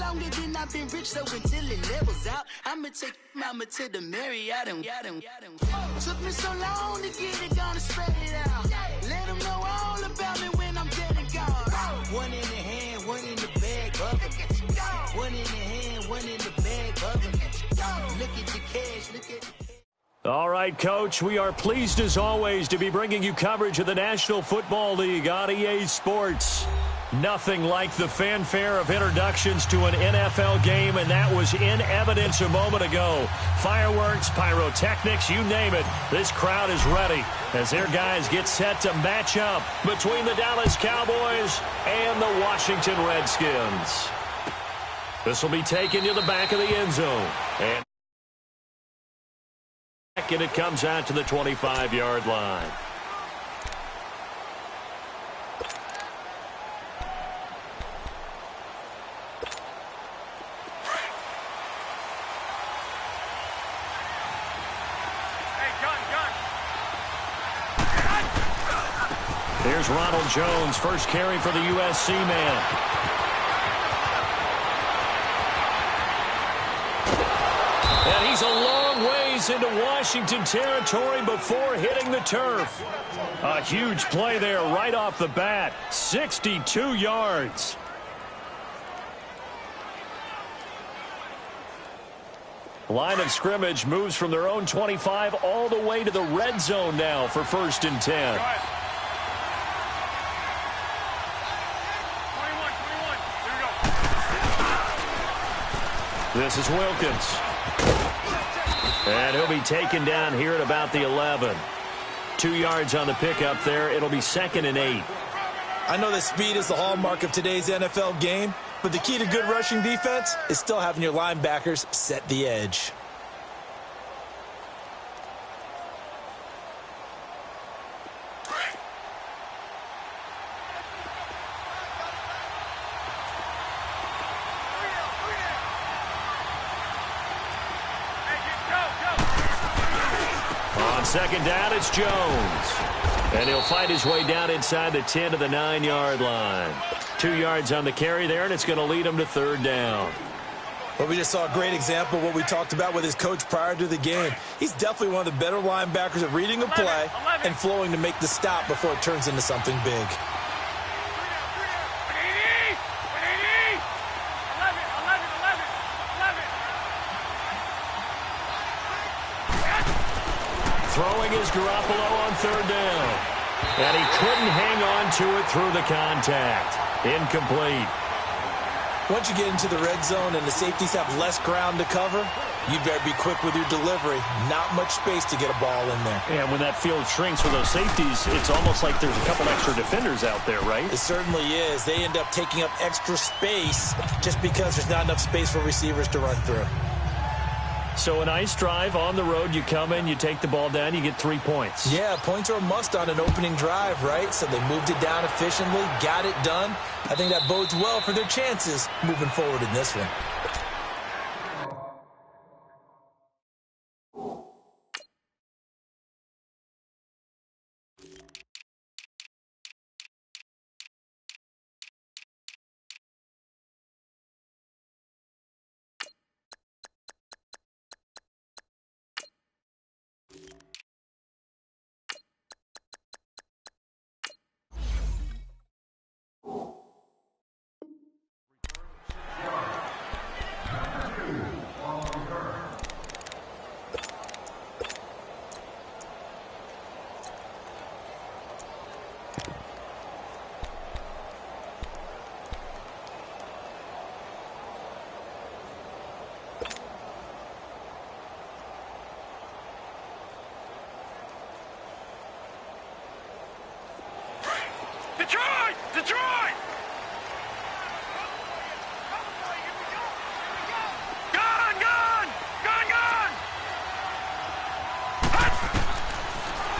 longer than I've been rich, so until it levels out, I'ma take mama to the Marriott and took me so long to get it, gonna spread it out. Let them know all about me when I'm dead and gone. One in the hand, one in the bag, brother. One in the hand, one in the bag, brother. Look at the cash, look at the cash. All right, Coach, we are pleased as always to be bringing you coverage of the National Football League on EA Sports. Nothing like the fanfare of introductions to an NFL game, and that was in evidence a moment ago. Fireworks, pyrotechnics, you name it. This crowd is ready as their guys get set to match up between the Dallas Cowboys and the Washington Redskins. This will be taken to the back of the end zone. And it comes out to the 25-yard line. Here's Ronald Jones, first carry for the USC man. And he's a long ways into Washington territory before hitting the turf. A huge play there right off the bat. 62 yards. Line of scrimmage moves from their own 25 all the way to the red zone now for 1st and 10. This is Wilkins. And he'll be taken down here at about the 11. 2 yards on the pickup there. It'll be 2nd and 8. I know that speed is the hallmark of today's NFL game, but the key to good rushing defense is still having your linebackers set the edge. Second down, it's Jones. And he'll fight his way down inside the 10 to the 9-yard line. 2 yards on the carry there, and it's going to lead him to 3rd down. Well, we just saw a great example of what we talked about with his coach prior to the game. He's definitely one of the better linebackers at reading a play and flowing to make the stop before it turns into something big. Throwing is Garoppolo on 3rd down. And he couldn't hang on to it through the contact. Incomplete. Once you get into the red zone and the safeties have less ground to cover, you better be quick with your delivery. Not much space to get a ball in there. And when that field shrinks for those safeties, it's almost like there's a couple extra defenders out there, right? It certainly is. They end up taking up extra space just because there's not enough space for receivers to run through. So a nice drive on the road. You come in, you take the ball down, you get 3 points. Yeah, points are a must on an opening drive, right? So they moved it down efficiently, got it done. I think that bodes well for their chances moving forward in this one. Detroit! Gone!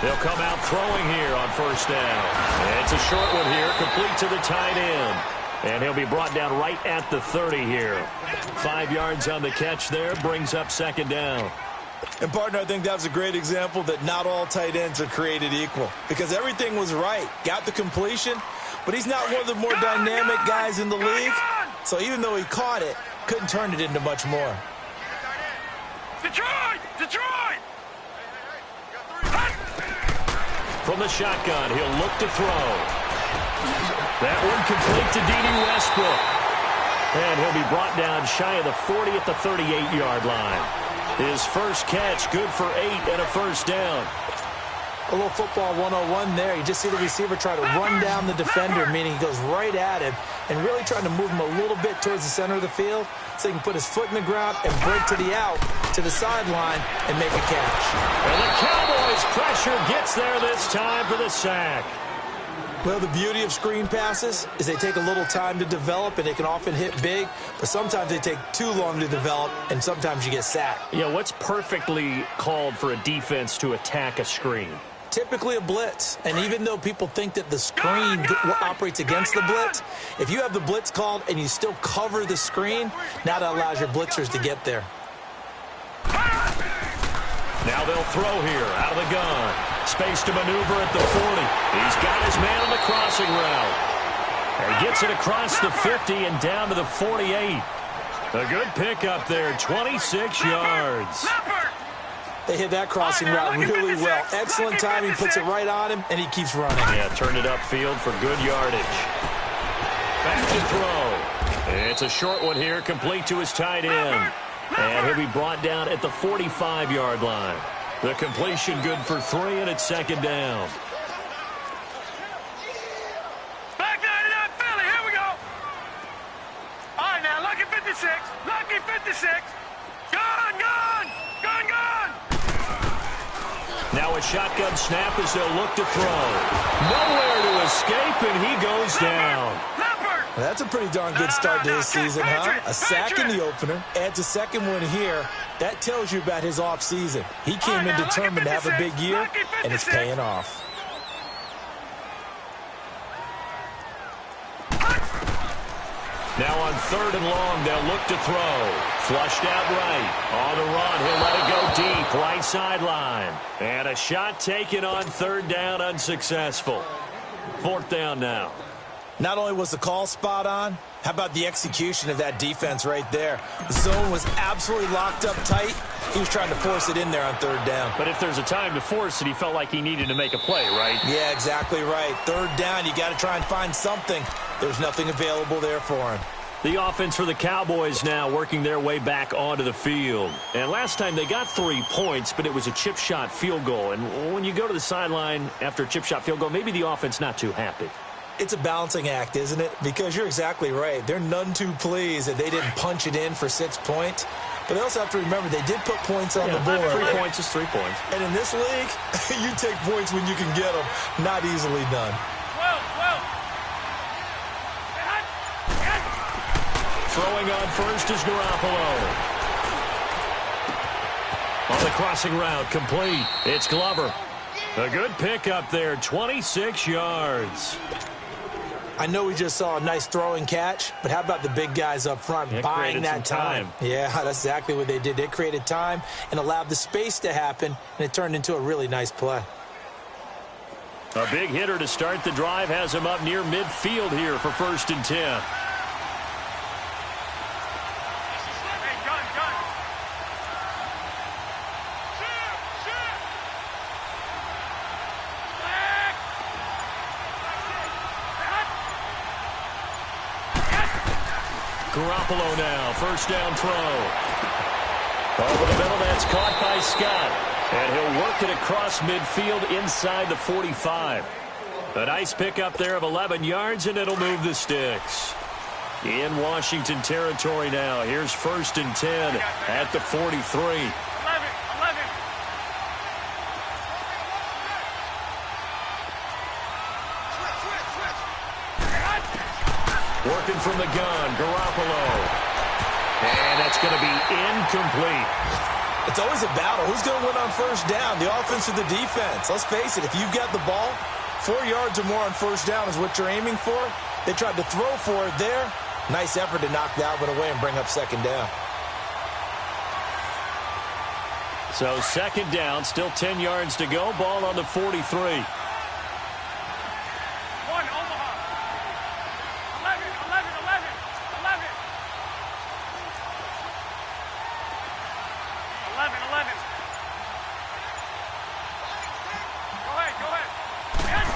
They'll come out throwing here on 1st down. And it's a short one here, complete to the tight end. And he'll be brought down right at the 30 here. 5 yards on the catch there, brings up 2nd down. And, partner, I think that was a great example that not all tight ends are created equal. Because everything was right. Got the completion, but he's not one of the more dynamic guys in the league. So even though he caught it, couldn't turn it into much more. Detroit! Detroit! From the shotgun, he'll look to throw. That one complete to D.D. Westbrook. And he'll be brought down shy of the 40 at the 38-yard line. His first catch, good for 8 and a first down. A little football 101 there. You just see the receiver try to run down the defender, meaning he goes right at him and really trying to move him a little bit towards the center of the field so he can put his foot in the ground and break to the out, to the sideline, and make a catch. And the Cowboys' pressure gets there this time for the sack. Well, the beauty of screen passes is they take a little time to develop, and they can often hit big, but sometimes they take too long to develop, and sometimes you get sacked. Yeah, what's perfectly called for a defense to attack a screen? Typically a blitz, and even though people think that the screen operates against the blitz, if you have the blitz called and you still cover the screen, now that allows your blitzers to get there. Now they'll throw here out of the gun. Space to maneuver at the 40. He's got his man on the crossing route. And he gets it across the 50 and down to the 48. A good pickup there, 26 yards. They hit that crossing route really well. Excellent timing, puts it right on him, and he keeps running. Yeah, turned it upfield for good yardage. Back to throw. It's a short one here, complete to his tight end. And he'll be brought down at the 45-yard line. The completion good for 3, and it's second down. Back 99, Philly, here we go. All right, now, lucky 56. Lucky 56. Gone, gone, gone, gone. Now a shotgun snap as they'll look to throw. Nowhere to escape, and he goes down. That's a pretty darn good start to his season, huh? A sack in the opener, adds a second one here. That tells you about his offseason. He came in determined to have a big year, and it's paying off. Now on 3rd and long, they'll look to throw. Flushed out right. On the run, he'll let it go deep, right sideline. And a shot taken on 3rd down, unsuccessful. 4th down now. Not only was the call spot on, how about the execution of that defense right there? The zone was absolutely locked up tight. He was trying to force it in there on 3rd down. But if there's a time to force it, he felt like he needed to make a play, right? Yeah, exactly right. 3rd down, you got to try and find something. There's nothing available there for him. The offense for the Cowboys now working their way back onto the field. And last time they got 3 points, but it was a chip shot field goal. And when you go to the sideline after a chip shot field goal, maybe the offense not too happy. It's a balancing act, isn't it? Because you're exactly right. They're none too pleased that they didn't punch it in for 6 points. But they also have to remember they did put points on the board. 3 points is 3 points. And in this league, you take points when you can get them. Not easily done. Throwing on first is Garoppolo. On the crossing route, complete. It's Glover. A good pickup there, 26 yards. I know we just saw a nice throwing catch, but how about the big guys up front buying that time? Yeah, that's exactly what they did. They created time and allowed the space to happen, and it turned into a really nice play. A big hitter to start the drive has him up near midfield here for 1st and 10. Garoppolo now, 1st down throw. Over the middle, that's caught by Scott. And he'll work it across midfield inside the 45. A nice pickup there of 11 yards, and it'll move the sticks. In Washington territory now. Here's 1st and 10 at the 43. Working from the gun, Garoppolo. And that's going to be incomplete. It's always a battle. Who's going to win on 1st down, the offense or the defense? Let's face it, if you've got the ball, 4 yards or more on 1st down is what you're aiming for. They tried to throw for it there. Nice effort to knock that one away and bring up 2nd down. So 2nd down, still 10 yards to go. Ball on the 43. 11. Go ahead. Yes.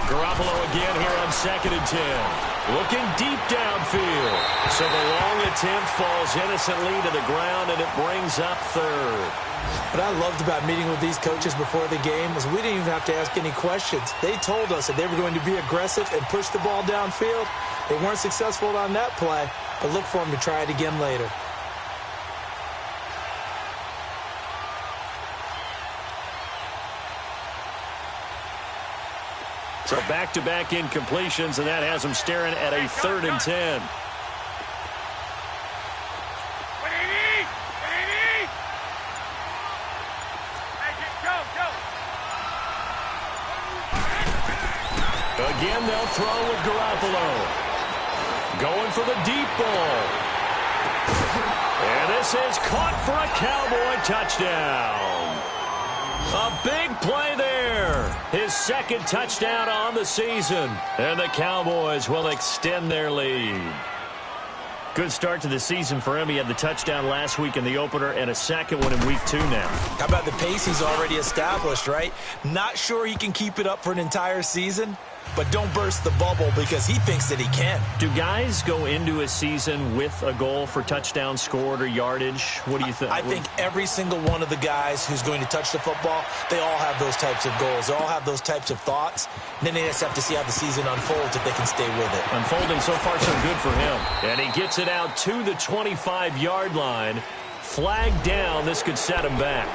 Garoppolo again here on 2nd and 10. Looking deep downfield. So the long attempt falls innocently to the ground, and it brings up 3rd. What I loved about meeting with these coaches before the game was we didn't even have to ask any questions. They told us that they were going to be aggressive and push the ball downfield. They weren't successful on that play, but look for them to try it again later. So back-to-back incompletions, and that has them staring at a 3rd and 10. Again, they'll throw with Garoppolo. Going for the deep ball. And this is caught for a Cowboy touchdown. A big play there. His 2nd touchdown on the season. And the Cowboys will extend their lead. Good start to the season for him. He had the touchdown last week in the opener and a 2nd one in week 2 now. How about the pace he's already established, right? Not sure he can keep it up for an entire season, but don't burst the bubble because he thinks that he can. Do guys go into a season with a goal for touchdown scored or yardage? What do you think? I think every single one of the guys who's going to touch the football, they all have those types of goals. They all have those types of thoughts. And then they just have to see how the season unfolds if they can stay with it. Unfolding so far so good for him. And he gets it out to the 25-yard line. Flag down. This could set him back.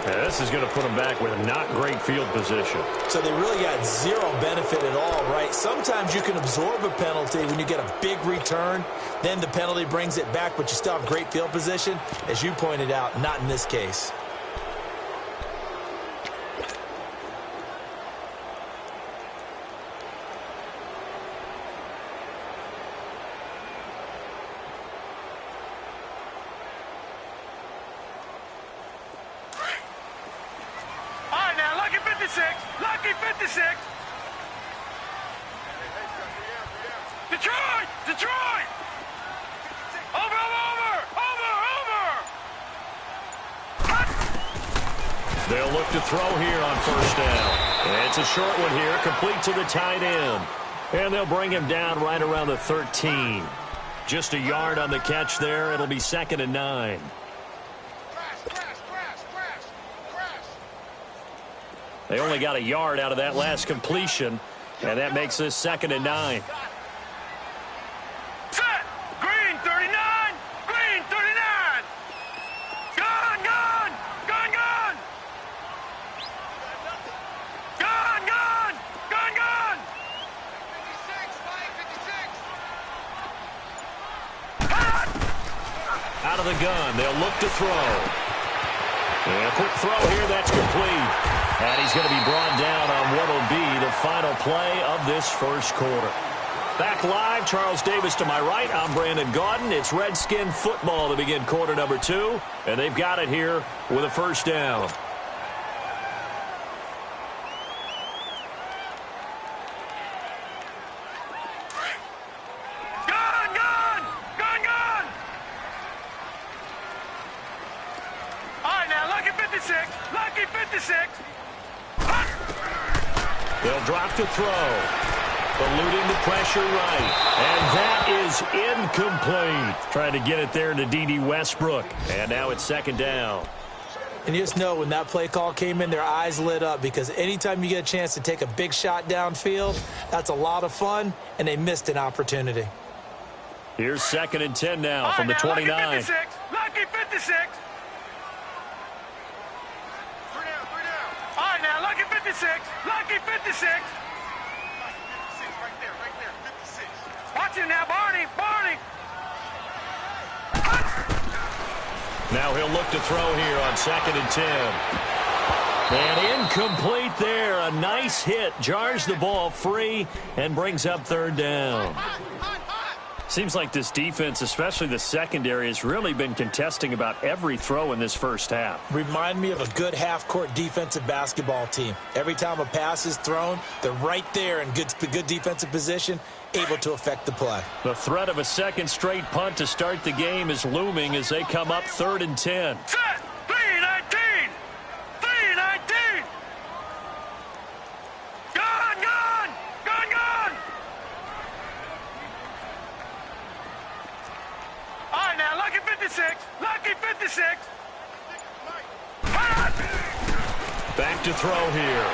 Yeah, this is going to put him back with not great field position. So they really got zero benefit at all, right? Sometimes you can absorb a penalty when you get a big return. Then the penalty brings it back, but you still have great field position. As you pointed out, not in this case. Lucky 56. Detroit. Over. They'll look to throw here on 1st down. And it's a short one here, complete to the tight end. And they'll bring him down right around the 13. Just a yard on the catch there. It'll be 2nd and 9. They only got a yard out of that last completion, and that makes this 2nd and 9. Set! Green 39! Green 39! Gun! Out of the gun, they'll look to throw. And a quick throw here, that's complete. And he's going to be brought down on what will be the final play of this 1st quarter. Back live, Charles Davis to my right. I'm Brandon Gaudin. It's Redskin football to begin quarter number 2. And they've got it here with a 1st down. Lucky 56. They'll drop to throw. Eluding the pressure right. And that is incomplete. Trying to get it there to D.D. Westbrook. And now it's 2nd down. And you just know when that play call came in, their eyes lit up because anytime you get a chance to take a big shot downfield, that's a lot of fun, and they missed an opportunity. Here's 2nd and 10 now from the 29. Lucky 56. Lucky 56. All right, now, lucky 56. Lucky 56. Right there, 56. Watch him now, Barney. Now he'll look to throw here on 2nd and 10. And incomplete there. A nice hit. Jars the ball free and brings up 3rd down. Seems like this defense, especially the secondary, has really been contesting about every throw in this first half. Remind me of a good half-court defensive basketball team. Every time a pass is thrown, they're right there in good defensive position, able to affect the play. The threat of a second straight punt to start the game is looming as they come up 3rd and 10. Set! 56. Lucky 56. Back to throw here.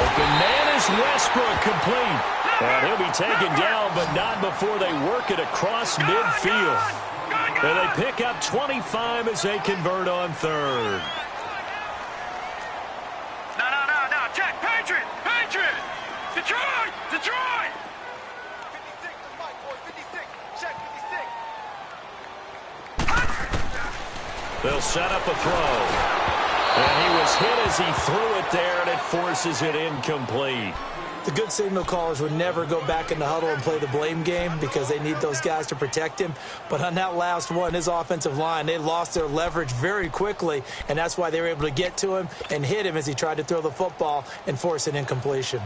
Open man is Westbrook, complete. And he'll be taken down, but not before they work it across midfield. And they pick up 25 as they convert on third. No. Check. Patriot. Detroit. 56. Mike, boy. 56. Check 56. They'll set up a throw. And he was hit as he threw it there, and it forces it incomplete. The good signal callers would never go back in the huddle and play the blame game because they need those guys to protect him. But on that last one, his offensive line, they lost their leverage very quickly, and that's why they were able to get to him and hit him as he tried to throw the football and force an incompletion.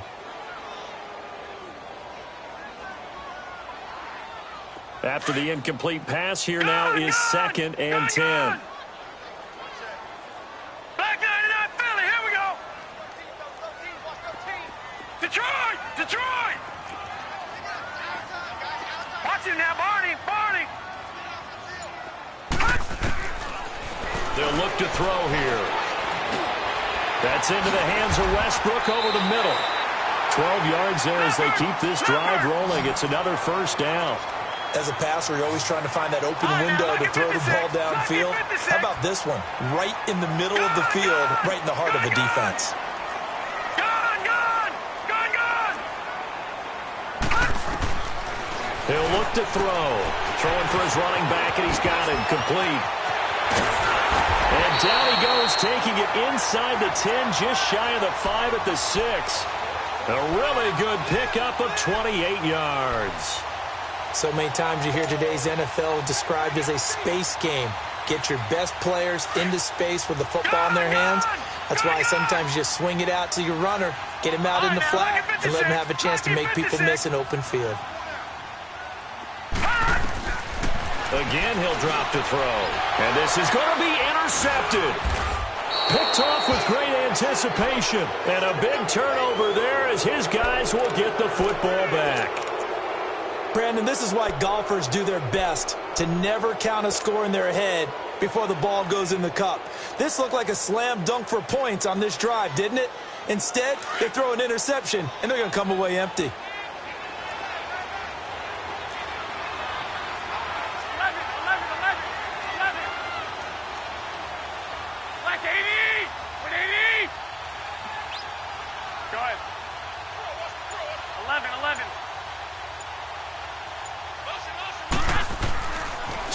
After the incomplete pass, here now is 2nd and 10. Detroit! Watch him now, Barney! They'll look to throw here. That's into the hands of Westbrook over the middle. 12 yards there as they keep this drive rolling. It's another first down. As a passer, you're always trying to find that open window to throw the ball downfield. How about this one? Right in the middle of the field, right in the heart of a defense. He'll look to throw. Throwing for his running back, and he's got him complete. And down he goes, taking it inside the 10, just shy of the 5 at the 6. A really good pickup of 28 yards. So many times you hear today's NFL described as a space game. Get your best players into space with the football in their hands. That's why sometimes you just swing it out to your runner, get him out in the flat, and let him have a chance to make people miss an open field. Again, he'll drop to throw. And this is going to be intercepted. Picked off with great anticipation. And a big turnover there as his guys will get the football back. Brandon, this is why golfers do their best to never count a score in their head before the ball goes in the cup. This looked like a slam dunk for points on this drive, didn't it? Instead, they throw an interception, and they're going to come away empty.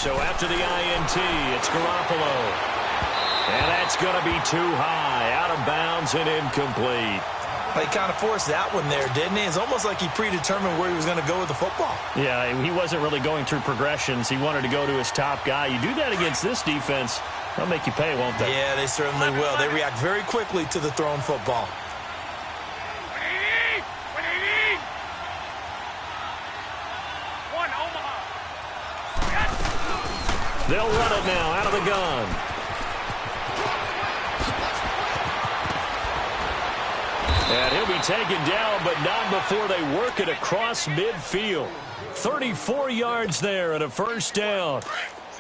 So after the INT, it's Garoppolo. And that's going to be too high, out of bounds and incomplete. He kind of forced that one there, didn't he? It's almost like he predetermined where he was going to go with the football. Yeah, he wasn't really going through progressions. He wanted to go to his top guy. You do that against this defense, they'll make you pay, won't they? Yeah, they certainly will. They react very quickly to the thrown football. They'll run it now out of the gun. And he'll be taken down, but not before they work it across midfield. 34 yards there and a first down.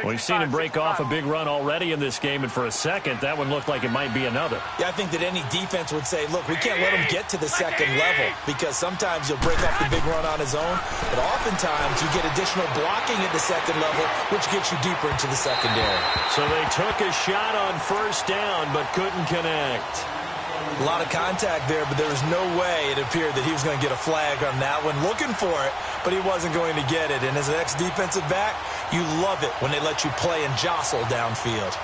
We've seen him break off a big run already in this game, and for a second, that one looked like it might be another. Yeah, I think that any defense would say, look, we can't let him get to the second level because sometimes he'll break off the big run on his own, but oftentimes you get additional blocking at the second level, which gets you deeper into the secondary. So they took a shot on first down, but couldn't connect. A lot of contact there, but there was no way it appeared that he was going to get a flag on that one. Looking for it, but he wasn't going to get it. And as an ex-defensive back, you love it when they let you play and jostle downfield.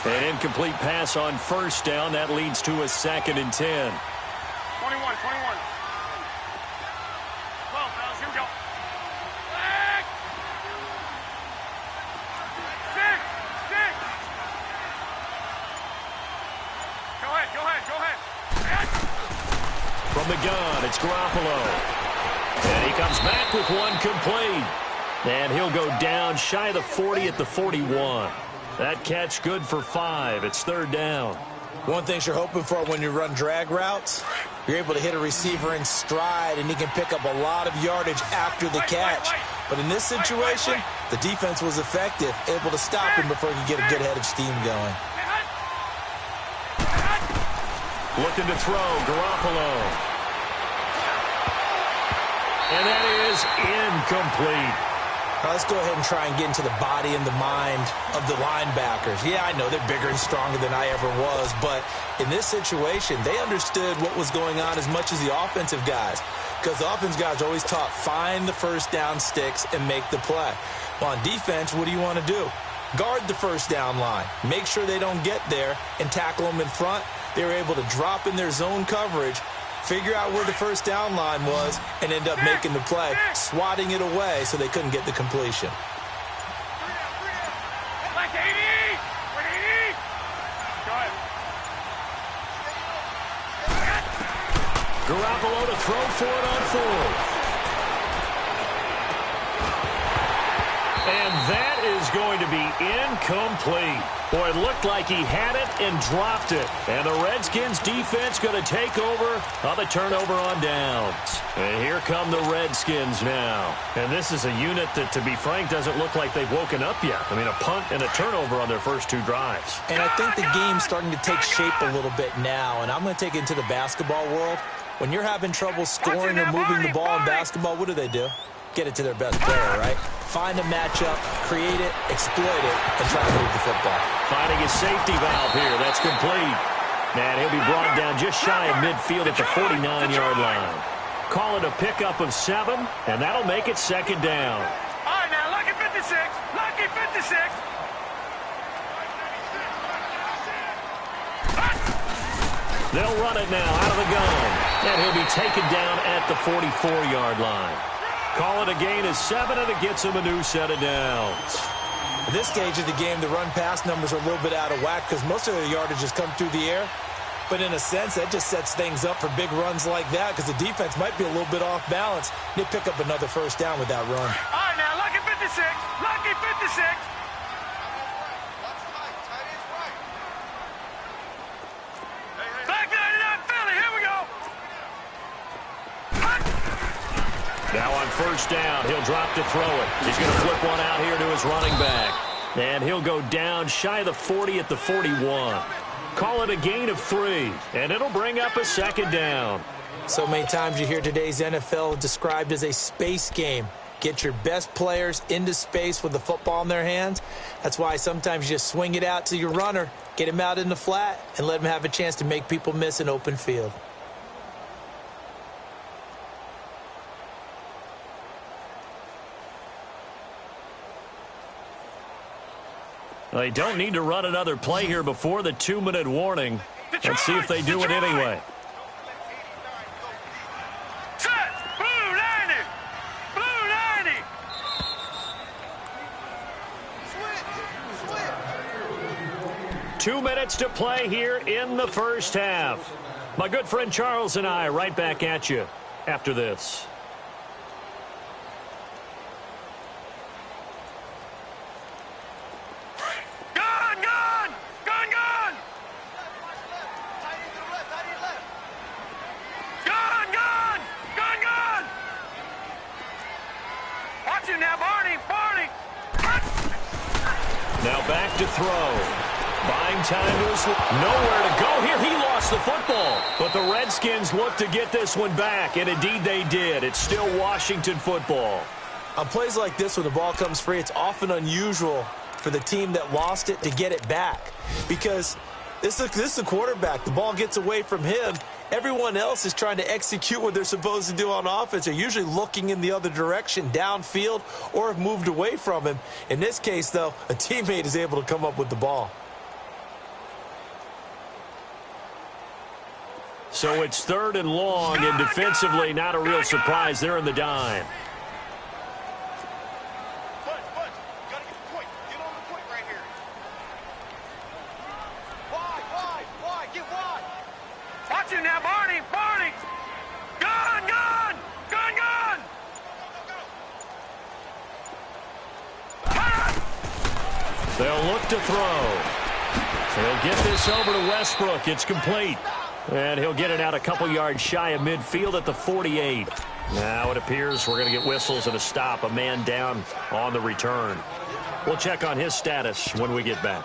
An incomplete pass on first down. That leads to a 2nd and 10. 21. 12, fellas, here we go. Go ahead. From the gun, it's Garoppolo. And he comes back with one complete. And he'll go down shy of the 40 at the 41. That catch good for 5. It's 3rd down. One thing you're hoping for when you run drag routes, you're able to hit a receiver in stride, and he can pick up a lot of yardage after the catch. But in this situation, the defense was effective, able to stop him before he could get a good head of steam going. Looking to throw, Garoppolo. And that is incomplete. Now let's go ahead and try and get into the body and the mind of the linebackers. Yeah, I know they're bigger and stronger than I ever was, but in this situation, they understood what was going on as much as the offensive guys. Because the offensive guys are always taught, find the first down sticks and make the play. Well, on defense, what do you want to do? Guard the first down line. Make sure they don't get there and tackle them in front. They were able to drop in their zone coverage, figure out where the first down line was, and end up making the play, swatting it away so they couldn't get the completion. Garoppolo to throw for it on fourth. And that is going to be incomplete. Boy, it looked like he had it and dropped it. And the Redskins defense going to take over on the turnover on downs. And here come the Redskins now. And this is a unit that, to be frank, doesn't look like they've woken up yet. I mean, a punt and a turnover on their first two drives. And I think the game's starting to take shape a little bit now. And I'm going to take it into the basketball world. When you're having trouble scoring or moving the ball in basketball, what do? Get it to their best player, right? Find a matchup, create it, exploit it, and try to move the football. Finding his safety valve here. That's complete. And he'll be brought down just shy of midfield at the 49-yard line. Call it a pickup of 7, and that'll make it second down. All right, now, lucky 56. Lucky 56. They'll run it now out of the gun. And he'll be taken down at the 44-yard line. Call it a gain of 7, and it gets him a new set of downs. At this stage of the game, the run-pass numbers are a little bit out of whack because most of their yardage has come through the air. But in a sense, that just sets things up for big runs like that because the defense might be a little bit off balance. They pick up another first down with that run. All right, now, lucky 56. Lucky 56. Back 99 Philly. Here we go. Now on first down, he'll drop to throw it. He's going to flip one out here to his running back. And he'll go down shy of the 40 at the 41. Call it a gain of 3, and it'll bring up a second down. So many times you hear today's NFL described as a space game. Get your best players into space with the football in their hands. That's why sometimes you just swing it out to your runner, get him out in the flat, and let him have a chance to make people miss an open field. They don't need to run another play here before the 2-minute warning. Let's see if they do it anyway. Set. Blue 90. Blue 90. 2 minutes to play here in the first half. My good friend Charles and I right back at you after this. Now back to throw. Buying time to his nowhere to go here. He lost the football. But the Redskins look to get this one back, and indeed they did. It's still Washington football. On plays like this, when the ball comes free, it's often unusual for the team that lost it to get it back. Because this is the quarterback. The ball gets away from him. Everyone else is trying to execute what they're supposed to do on offense. They're usually looking in the other direction, downfield, or have moved away from him. In this case, though, a teammate is able to come up with the ball. So it's 3rd and long, and defensively, not a real surprise. They're in the dime. They'll look to throw. He'll get this over to Westbrook. It's complete. And he'll get it out a couple yards shy of midfield at the 48. Now it appears we're going to get whistles and a stop. A man down on the return. We'll check on his status when we get back.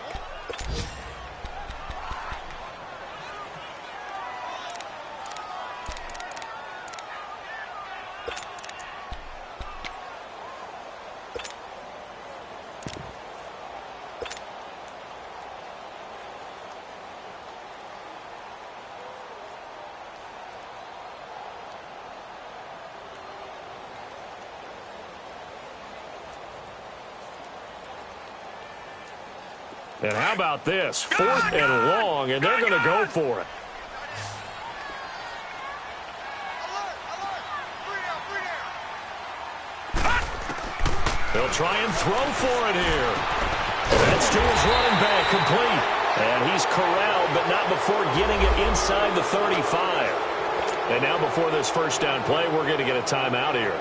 And how about this? 4th and long, and they're going to go for it. They'll try and throw for it here. That's to his running back, complete. And he's corralled, but not before getting it inside the 35. And now before this first down play, we're going to get a timeout here.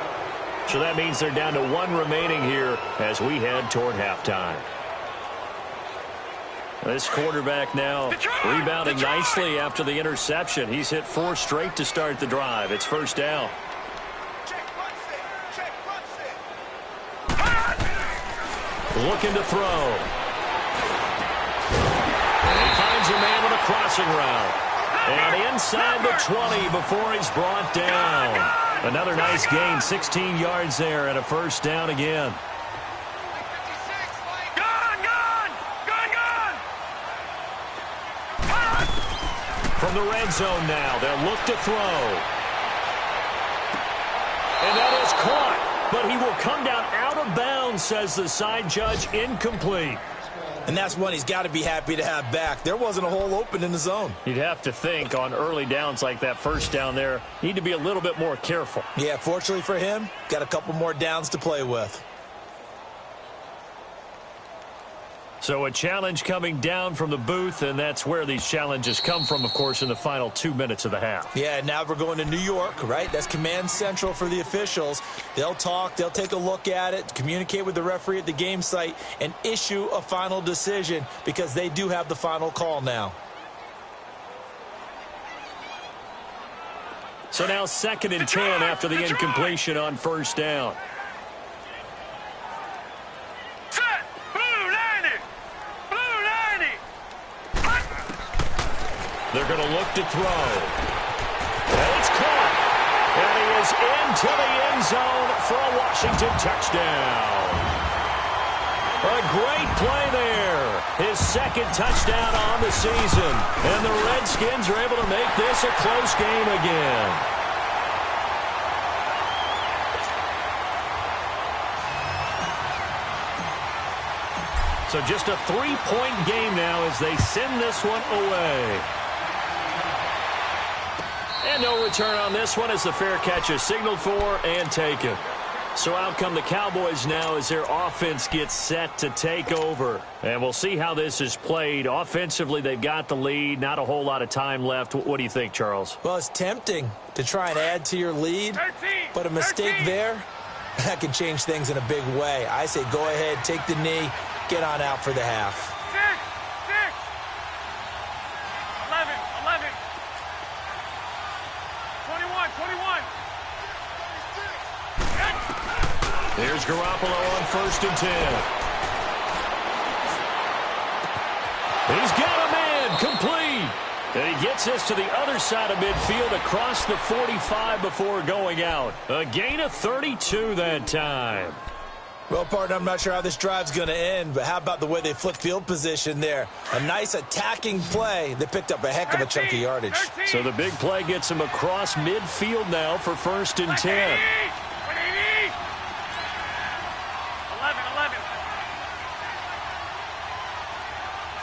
So that means they're down to 1 remaining here as we head toward halftime. This quarterback now rebounding nicely after the interception. He's hit 4 straight to start the drive. It's first down. Looking to throw. And he finds a man with a crossing route. And inside the 20 before he's brought down. Another nice gain, 16 yards there and a first down again. From the red zone now, they'll look to throw. And that is caught, but he will come down out of bounds, says the side judge, incomplete. And that's one he's got to be happy to have back. There wasn't a hole open in the zone. You'd have to think on early downs like that first down there, need to be a little bit more careful. Yeah, fortunately for him, got a couple more downs to play with. So a challenge coming down from the booth, and that's where these challenges come from, of course, in the final 2 minutes of the half. Yeah, now we're going to New York, right? That's command central for the officials. They'll talk, they'll take a look at it, communicate with the referee at the game site, and issue a final decision because they do have the final call now. So now 2nd and 10 after the incompletion on first down. They're going to look to throw. And it's caught. And he is into the end zone for a Washington touchdown. A great play there. His 2nd touchdown on the season. And the Redskins are able to make this a close game again. So just a 3-point game now as they send this one away. And no return on this one as the fair catch is signaled for and taken. So out come the Cowboys now as their offense gets set to take over. And we'll see how this is played. Offensively, they've got the lead. Not a whole lot of time left. What do you think, Charles? Well, it's tempting to try and add to your lead, but a mistake there, that can change things in a big way. I say go ahead, take the knee, get on out for the half. 21. Here's Garoppolo on 1st and 10. He's got a man, complete. And he gets this to the other side of midfield across the 45 before going out. A gain of 32 that time. Well, partner, I'm not sure how this drive's going to end, but how about the way they flipped field position there? A nice attacking play. They picked up a heck of a chunk of yardage. So the big play gets him across midfield now for 1st and 10. 11.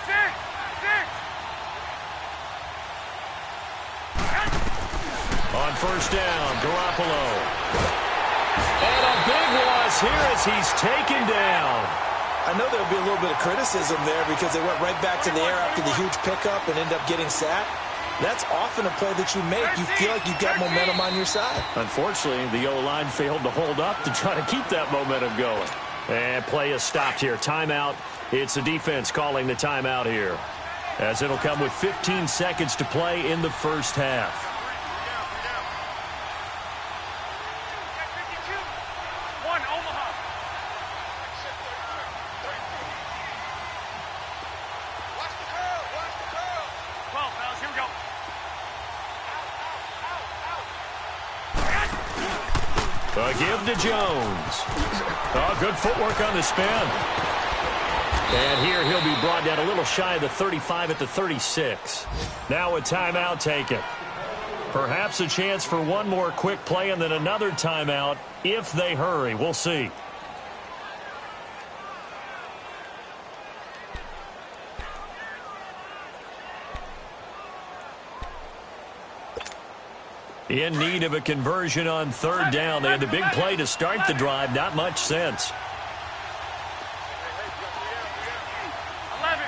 6. On 1st down, Garoppolo. And a big loss here as he's taken down. I know there'll be a little bit of criticism there because they went right back to the air after the huge pickup and ended up getting sacked. That's often a play that you make. You feel like you've got momentum on your side. Unfortunately, the O-line failed to hold up to try to keep that momentum going. And play is stopped here. Timeout. It's the defense calling the timeout here, as it'll come with 15 seconds to play in the first half. A give to Jones. Oh, good footwork on the spin. And here he'll be brought down a little shy of the 35 at the 36. Now a timeout taken. Perhaps a chance for one more quick play and then another timeout if they hurry. We'll see. In need of a conversion on third down. They had the big play to start the drive. Not much sense. 11.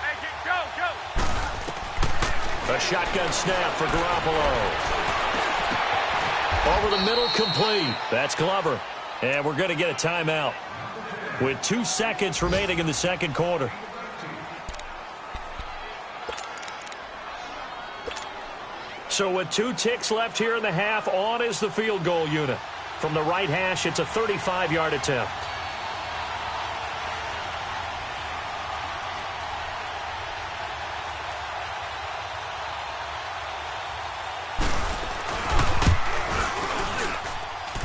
Hey, go. A shotgun snap for Garoppolo. Over the middle, complete. That's Glover. And we're going to get a timeout with 2 seconds remaining in the second quarter. So with 2 ticks left here in the half, on is the field goal unit. From the right hash, it's a 35-yard attempt.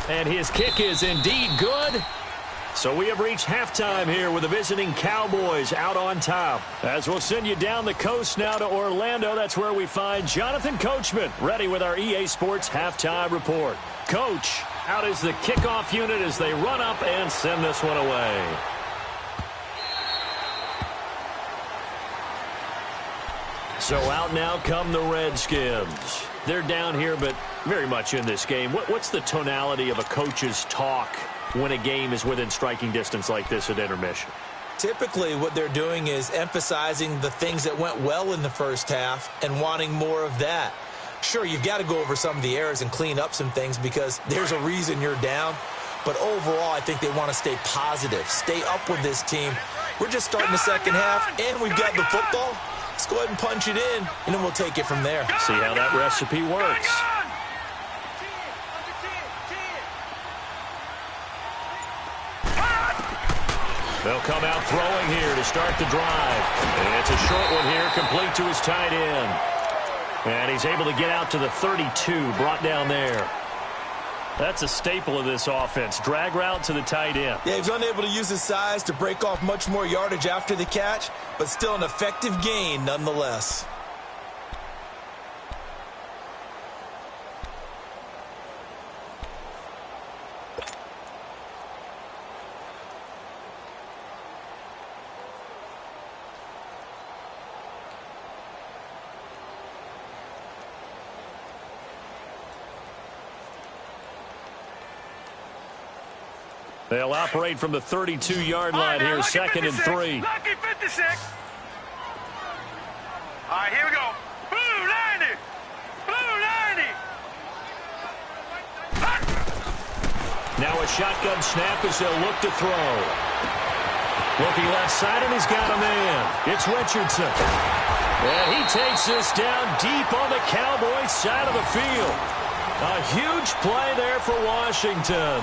And his kick is indeed good. So we have reached halftime here with the visiting Cowboys out on top. As we'll send you down the coast now to Orlando, that's where we find Jonathan Coachman ready with our EA Sports halftime report. Coach, out is the kickoff unit as they run up and send this one away. So out now come the Redskins. They're down here, but very much in this game. What's the tonality of a coach's talk when a game is within striking distance like this at intermission? Typically, what they're doing is emphasizing the things that went well in the first half and wanting more of that. Sure, you've got to go over some of the errors and clean up some things because there's a reason you're down. But overall, I think they want to stay positive, stay up with this team. We're just starting the second half, and we've got the football. Let's go ahead and punch it in, and then we'll take it from there. See how that recipe works. They'll come out throwing here to start the drive. And it's a short one here, complete to his tight end. And he's able to get out to the 32, brought down there. That's a staple of this offense. Drag route to the tight end. Yeah, he's unable to use his size to break off much more yardage after the catch, but still an effective gain nonetheless. They'll operate from the 32-yard line here, second and 3. Lucky 56. All right, here we go. Blue 90. Blue 90. Now a shotgun snap as they'll look to throw. Looking left side, and he's got a man. It's Richardson. And he takes this down deep on the Cowboys side of the field. A huge play there for Washington.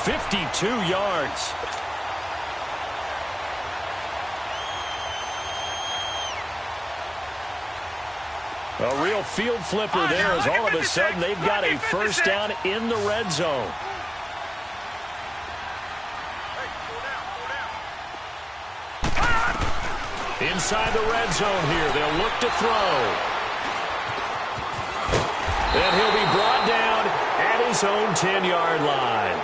52 yards. A real field flipper there as all of a sudden they've got a first down in the red zone. Inside the red zone here, they'll look to throw. And he'll be brought down at his own 10-yard line.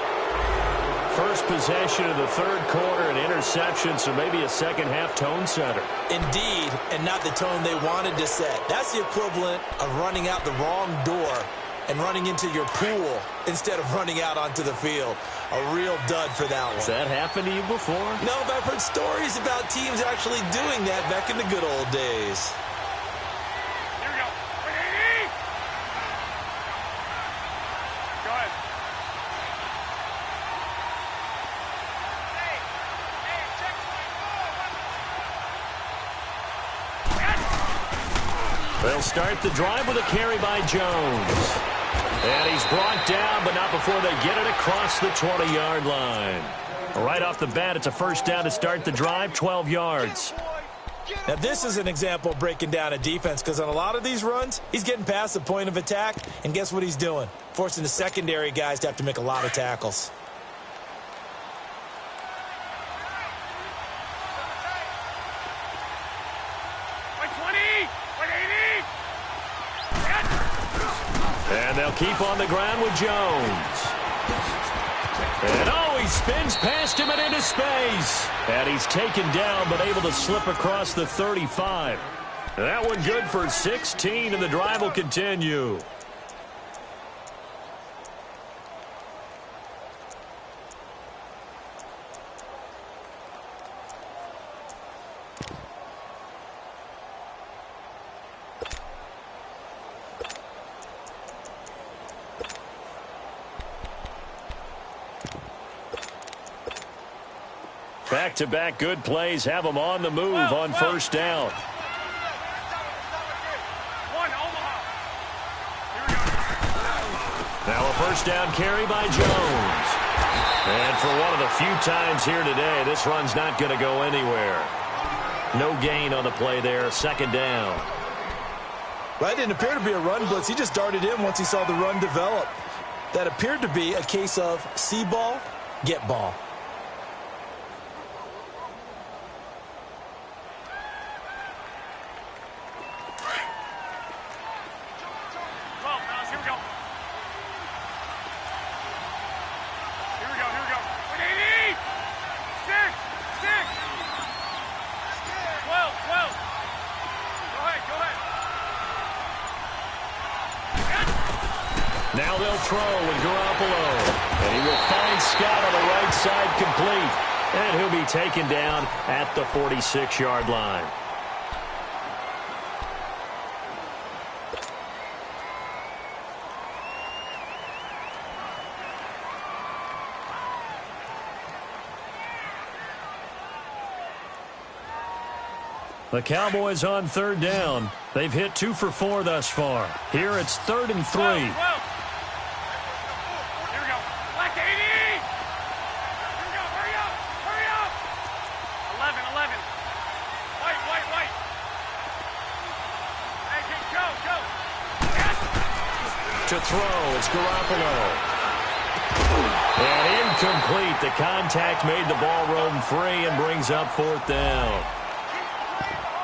First possession of the third quarter, an interception, so maybe a second-half tone setter. Indeed, and not the tone they wanted to set. That's the equivalent of running out the wrong door and running into your pool instead of running out onto the field. A real dud for that one. Has that happened to you before? No, but I've heard stories about teams actually doing that back in the good old days. Here we go. Go ahead. They'll start the drive with a carry by Jones. And he's brought down, but not before they get it across the 20-yard line. Right off the bat, it's a first down to start the drive, 12 yards. Now, this is an example of breaking down a defense, because on a lot of these runs, he's getting past the point of attack, and guess what he's doing? Forcing the secondary guys to have to make a lot of tackles. And they'll keep on the ground with Jones. And he spins past him and into space. And he's taken down, but able to slip across the 35. That one good for 16, and the drive will continue. Back-to-back good plays have them on the move on first down. Now a first down carry by Jones. And for one of the few times here today, this run's not going to go anywhere. No gain on the play there, second down. Well, it didn't appear to be a run blitz. He just darted in once he saw the run develop. That appeared to be a case of see ball, get ball. Now they'll throw with Garoppolo. And he will find Scott on the right side complete. And he'll be taken down at the 46-yard line. The Cowboys on third down. They've hit 2 for 4 thus far. Here it's 3rd and 3. Here we go. Black 80. Here we go. Hurry up. Hurry up. 11. White. Hey, go. Yes. To throw, it's Garoppolo. And incomplete. The contact made the ball roam free and brings up 4th down.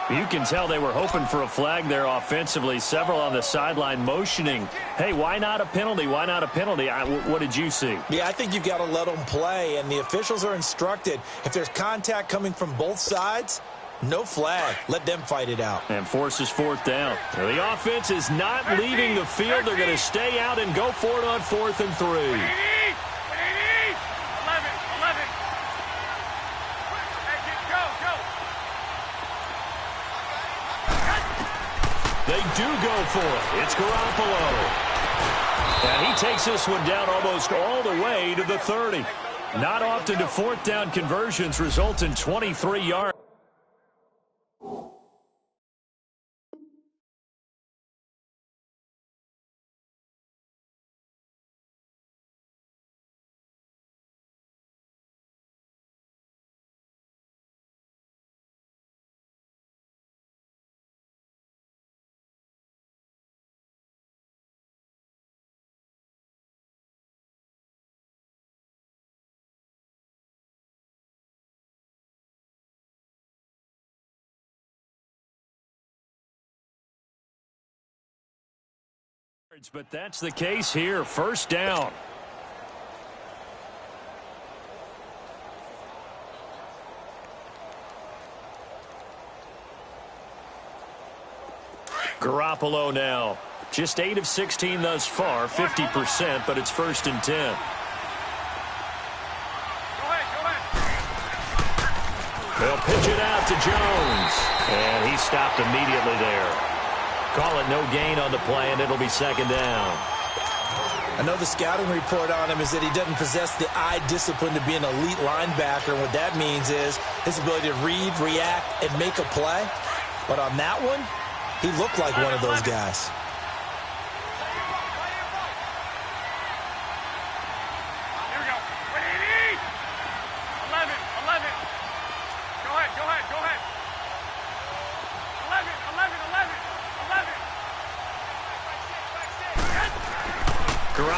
You can tell they were hoping for a flag there offensively. Several on the sideline motioning, hey, why not a penalty? Why not a penalty? What did you see? Yeah, I think you've got to let them play, and the officials are instructed. If there's contact coming from both sides, no flag. Let them fight it out. And forces 4th down. The offense is not leaving the field. They're going to stay out and go for it on 4th and 3. 11. They do go for it. It's Garoppolo. And he takes this one down almost all the way to the 30. Not often do 4th down conversions result in 23 yards. But that's the case here. First down. Garoppolo now. Just 8 of 16 thus far, 50%, but it's 1st and 10. Go ahead. They'll pitch it out to Jones. And he stopped immediately there. Call it no gain on the play, and it'll be 2nd down. I know the scouting report on him is that he doesn't possess the eye discipline to be an elite linebacker. And what that means is his ability to read, react, and make a play. But on that one, he looked like one of those guys.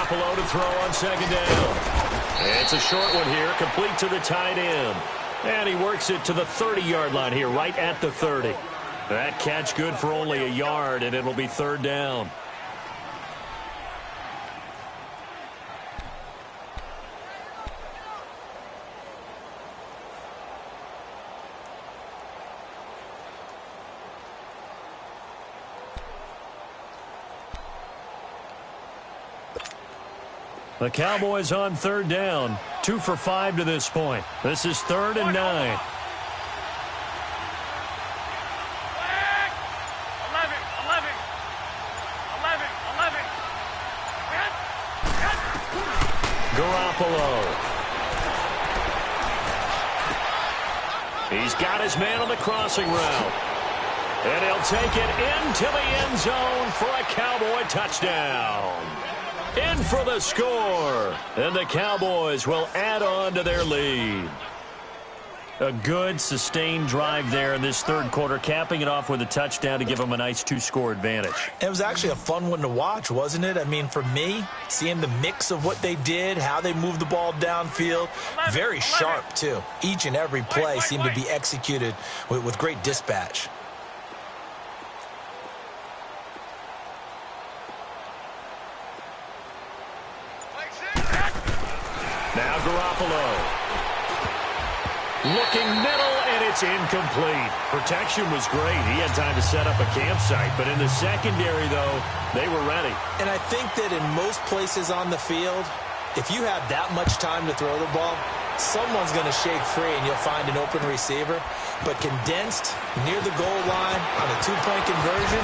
Garoppolo to throw on second down. It's a short one here, complete to the tight end. And he works it to the 30-yard line here, right at the 30. That catch good for only a yard, and it'll be third down. The Cowboys on third down. 2 for 5 to this point. This is 3rd and 9. 11, 11. Garoppolo. He's got his man on the crossing route. And he'll take it into the end zone for a Cowboy touchdown. In for the score. And the Cowboys will add on to their lead. A good, sustained drive there in this third quarter, capping it off with a touchdown to give them a nice 2-score advantage. It was actually a fun one to watch, wasn't it? I mean, for me, seeing the mix of what they did, how they moved the ball downfield, very sharp, too. Each and every play seemed to be executed with great dispatch. Now Garoppolo. Looking middle, and it's incomplete. Protection was great. He had time to set up a campsite, but in the secondary, though, they were ready. And I think that in most places on the field, if you have that much time to throw the ball, someone's going to shake free and you'll find an open receiver. But condensed near the goal line on a 2-point conversion,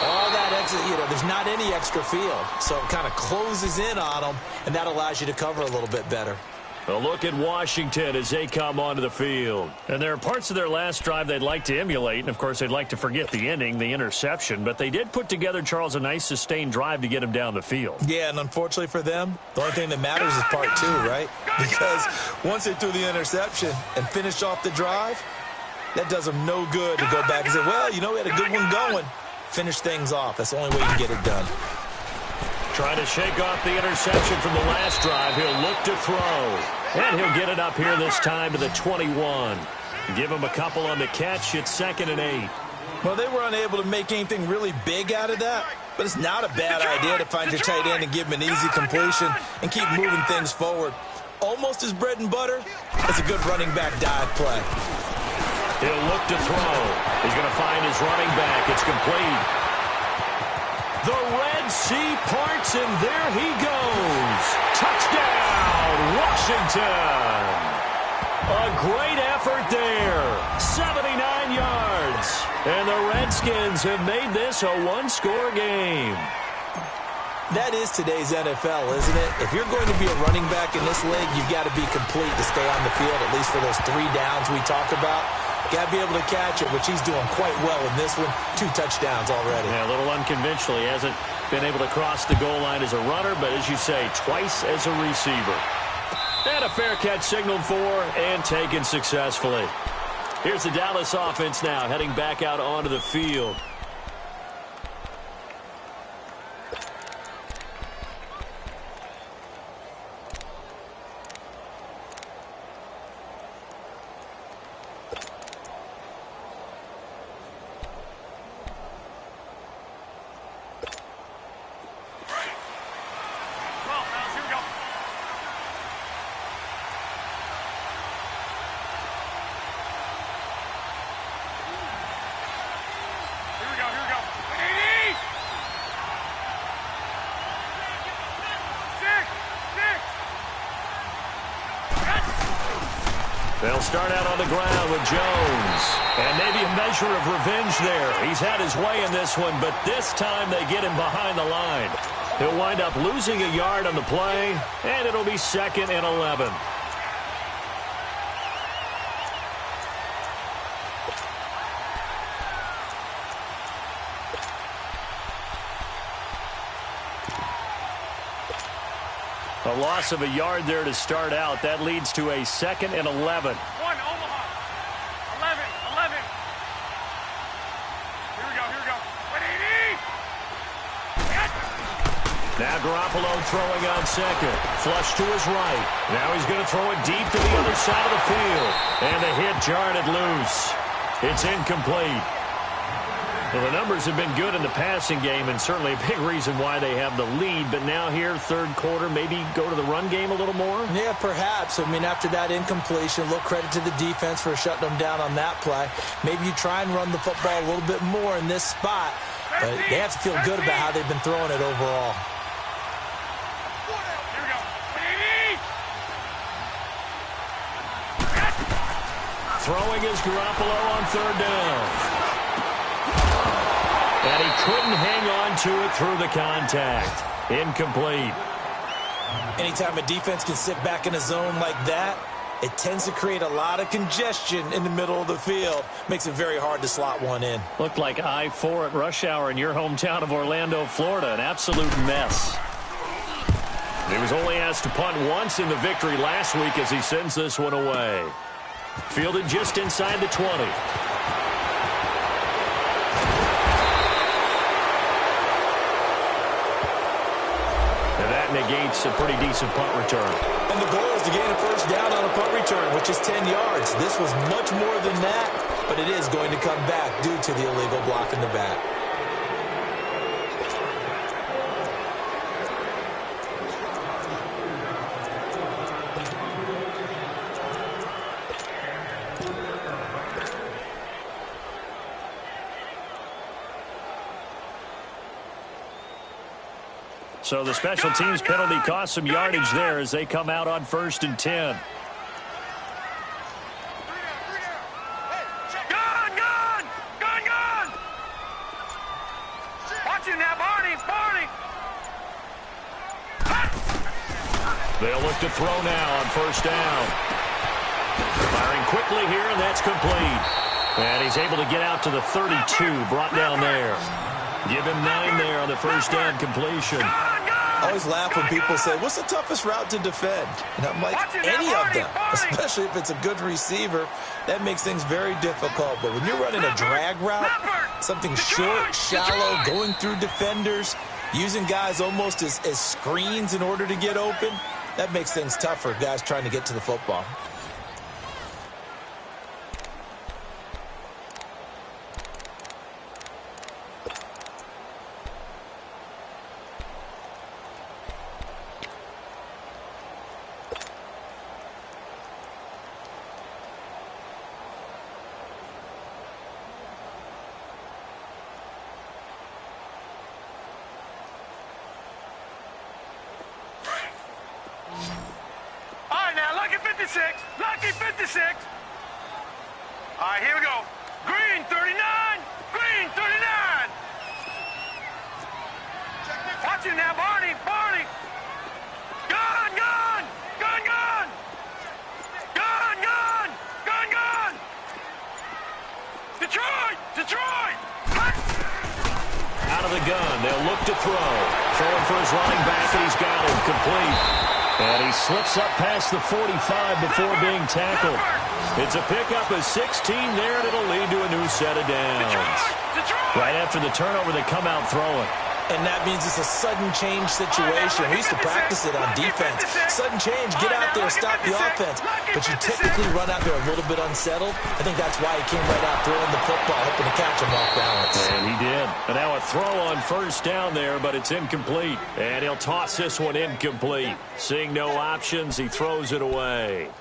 all that extra, there's not any extra field. So it kind of closes in on them, and that allows you to cover a little bit better. A look at Washington as they come onto the field. And there are parts of their last drive they'd like to emulate. And, of course, they'd like to forget the ending, the interception. But they did put together, Charles, a nice sustained drive to get him down the field. Yeah, and unfortunately for them, the only thing that matters is part 2, right? Because once they threw the interception and finished off the drive, that does them no good to go back and say, well, we had a good one going. Finish things off. That's the only way you can get it done. Trying to shake off the interception from the last drive. He'll look to throw. And he'll get it up here this time to the 21. Give him a couple on the catch. It's 2nd and 8. Well, they were unable to make anything really big out of that. But it's not a bad idea to find your tight end and give him an easy completion and keep moving things forward. Almost his bread and butter. It's a good running back dive play. He'll look to throw. He's going to find his running back. It's complete. The Red Sea parts, and there he goes. Touchdown, Washington. A great effort there. 79 yards. And the Redskins have made this a 1-score game. That is today's NFL, isn't it? If you're going to be a running back in this league, you've got to be complete to stay on the field, at least for those 3 downs we talk about. Got to be able to catch it, which he's doing quite well in this one. 2 touchdowns already. Yeah, a little unconventional. He hasn't been able to cross the goal line as a runner, but as you say, twice as a receiver. And a fair catch signaled for and taken successfully. Here's the Dallas offense now heading back out onto the field. They'll start out on the ground with Jones. And maybe a measure of revenge there. He's had his way in this one, but this time they get him behind the line. He'll wind up losing a yard on the play, and it'll be 2nd and 11. A loss of a yard there to start out. That leads to a 2nd and 11. 1, Omaha. 11, 11. Here we go, here we go. Now Garoppolo throwing on second. Flush to his right. Now he's going to throw it deep to the other side of the field. And the hit jarred it loose. It's incomplete. Well, the numbers have been good in the passing game, and certainly a big reason why they have the lead. But now here, third quarter, maybe go to the run game a little more? Yeah, perhaps. I mean, after that incompletion, a little credit to the defense for shutting them down on that play. Maybe you try and run the football a little bit more in this spot. But they have to feel good about how they've been throwing it overall. Throwing is Garoppolo on third down. And he couldn't hang on to it through the contact. Incomplete. Anytime a defense can sit back in a zone like that, it tends to create a lot of congestion in the middle of the field. Makes it very hard to slot one in. Looked like I-4 at rush hour in your hometown of Orlando, Florida. An absolute mess. He was only asked to punt once in the victory last week as he sends this one away. Fielded just inside the 20. And that negates a pretty decent punt return. And the goal is to gain a first down on a punt return, which is 10 yards. This was much more than that, but it is going to come back due to the illegal block in the back. So the special teams penalty cost some yardage there as they come out on 1st and 10. Gone! Watch him now, Barney. They'll look to throw now on 1st down. Firing quickly here, and that's complete. And he's able to get out to the 32, brought down there. Give him 9 there on the 1st down completion. I always laugh when people say, what's the toughest route to defend? And I'm like, any of them, especially if it's a good receiver. That makes things very difficult. But when you're running a drag route, something short, shallow, going through defenders, using guys almost as screens in order to get open, that makes things tough for guys trying to get to the football. Lucky 56. All right, here we go. Green 39. Green 39. Watch him now, Barney. Gone. Detroit. Out of the gun, they'll look to throw. Throwing for his running back, and he's got him complete. And he slips up past the 45 before being tackled. It's a pickup of 16 there, and it'll lead to a new set of downs. Right after the turnover, they come out throwing. And that means it's a sudden change situation. We used to practice it on defense. Sudden change, get out there, stop the offense. But you typically run out there a little bit unsettled. I think that's why he came right out throwing the football, hoping to catch him off balance. And he did. And now a throw on 1st down there, but it's incomplete. And he'll toss this one incomplete. Seeing no options, he throws it away.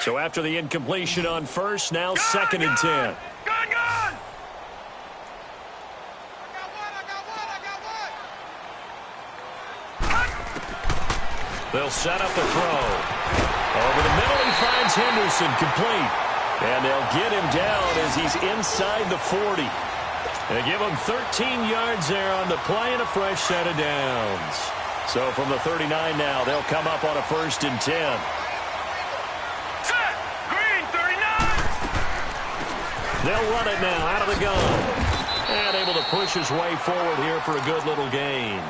So after the incompletion on 1st, now 2nd and 10. Gone! They'll set up the throw. Over the middle, he finds Henderson, complete. And they'll get him down as he's inside the 40. They give him 13 yards there on the play and a fresh set of downs. So from the 39 now, they'll come up on a 1st and 10. They'll run it now out of the gun. And able to push his way forward here for a good little gain.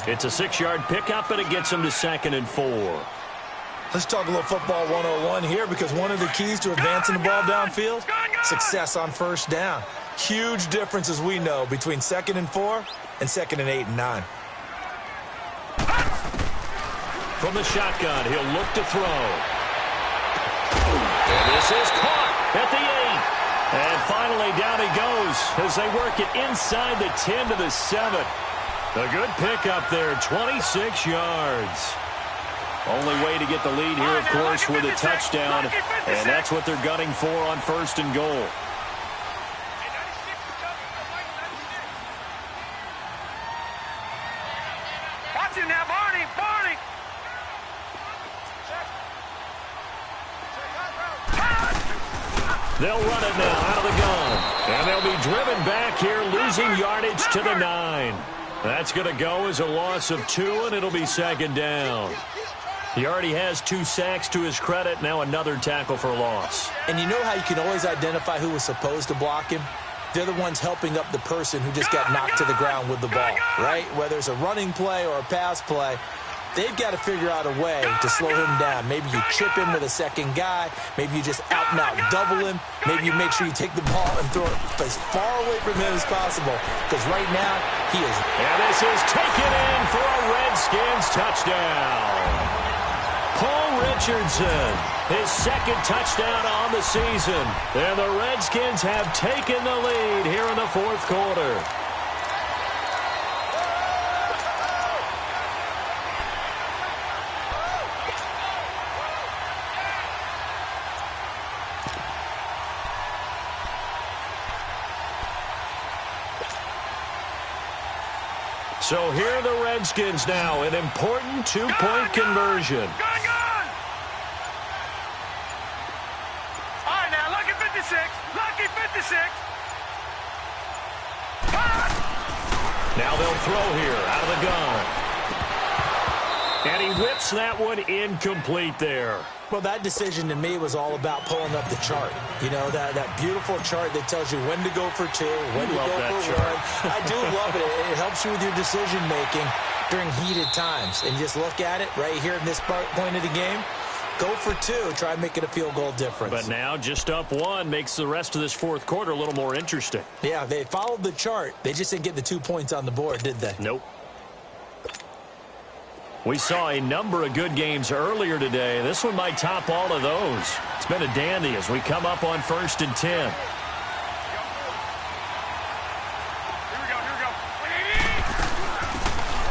It's a 6-yard pickup, and it gets him to 2nd and 4. Let's talk a little football 101 here, because one of the keys to advancing the ball downfield, success on first down. Huge difference, as we know, between 2nd and 4 and 2nd and 8 and 9. From the shotgun, he'll look to throw. And this is caught at the 8. And finally down he goes as they work it inside the 10 to the 7. A good pickup there, 26 yards. Only way to get the lead here, of course, with a touchdown. And that's what they're gunning for on 1st and goal. Watch him now, Barney. They'll run it now out of the gun. And they'll be driven back here, losing yardage to the 9. That's going to go as a loss of 2, and it'll be 2nd down. He already has 2 sacks to his credit. Now another tackle for loss. And you know how you can always identify who was supposed to block him? They're the ones helping up the person who just got knocked to the ground with the ball, right? Whether it's a running play or a pass play, they've got to figure out a way to slow him down. Maybe you chip him with a second guy. Maybe you just out-and-out double him. Maybe you make sure you take the ball and throw it as far away from him as possible, because right now he is. And this is taken in for a Redskins touchdown. Paul Richardson, his 2nd touchdown on the season. And the Redskins have taken the lead here in the 4th quarter. So here are the Redskins now, an important 2-point conversion. All right, now, lucky 56. Lucky 56. Now they'll throw here out of the gun. And he whips that one incomplete there. Well, that decision to me was all about pulling up the chart. You know, that beautiful chart that tells you when to go for 2, when to go for 1. I do love it. It helps you with your decision-making during heated times. And just look at it right here in this point of the game. Go for 2. Try and make it a field goal difference. But now just up 1 makes the rest of this 4th quarter a little more interesting. Yeah, they followed the chart. They just didn't get the 2 points on the board, did they? Nope. We saw a number of good games earlier today. This one might top all of those. It's been a dandy as we come up on 1st and 10. Here we go.